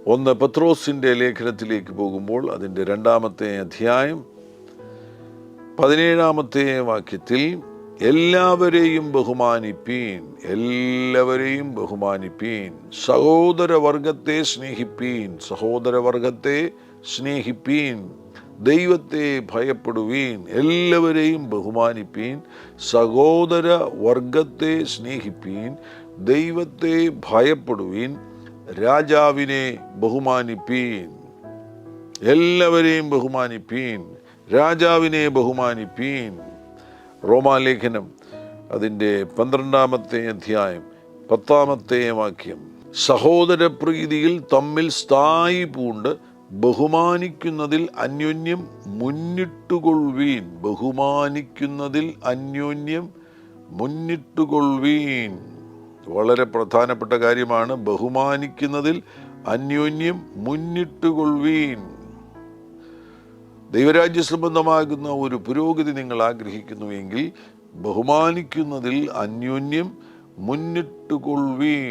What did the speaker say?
ഒന്ന് പത്രോസിൻ്റെ ലേഖനത്തിലേക്ക് പോകുമ്പോൾ അതിൻ്റെ 2-ാമത്തെ അധ്യായം 17-ാമത്തെ വാക്യത്തിൽ എല്ലാവരെയും ബഹുമാനിപ്പീൻ, എല്ലാവരെയും ബഹുമാനിപ്പീൻ, സഹോദരവർഗത്തെ സ്നേഹിപ്പീൻ, സഹോദരവർഗത്തെ സ്നേഹിപ്പീൻ, ദൈവത്തെ ഭയപ്പെടുവീൻ, എല്ലാവരെയും ബഹുമാനിപ്പീൻ, സഹോദര വർഗത്തെ സ്നേഹിപ്പീൻ, ദൈവത്തെ ഭയപ്പെടുവീൻ, രാജാവിനെ ബഹുമാനിപ്പീൻ. എല്ലാവരെയും ബഹുമാനിപ്പീൻ, രാജാവിനെ ബഹുമാനിപ്പീൻ. റോമാലേഖനം അതിൻ്റെ 12-ാമത്തെ അധ്യായം 10-ാമത്തെ വാക്യം, സഹോദരപ്രീതിയിൽ തമ്മിൽ സ്ഥായി പൂണ്ട് ബഹുമാനിക്കുന്നതിൽ അന്യോന്യം മുന്നിട്ടുകൊള്ളുവീൻ, ബഹുമാനിക്കുന്നതിൽ അന്യോന്യം മുന്നിട്ടുകൊള്ളുവീൻ. വളരെ പ്രധാനപ്പെട്ട കാര്യമാണ്. ബഹുമാനിക്കുന്നതിൽ അന്യോന്യം മുന്നിട്ടുകൊള്ളുവീൻ. ദൈവരാജ്യ സംബന്ധമാകുന്ന ഒരു പുരോഗതി നിങ്ങൾ ആഗ്രഹിക്കുന്നുവെങ്കിൽ ബഹുമാനിക്കുന്നതിൽ അന്യോന്യം മുന്നിട്ടുകൊള്ളുവീൻ.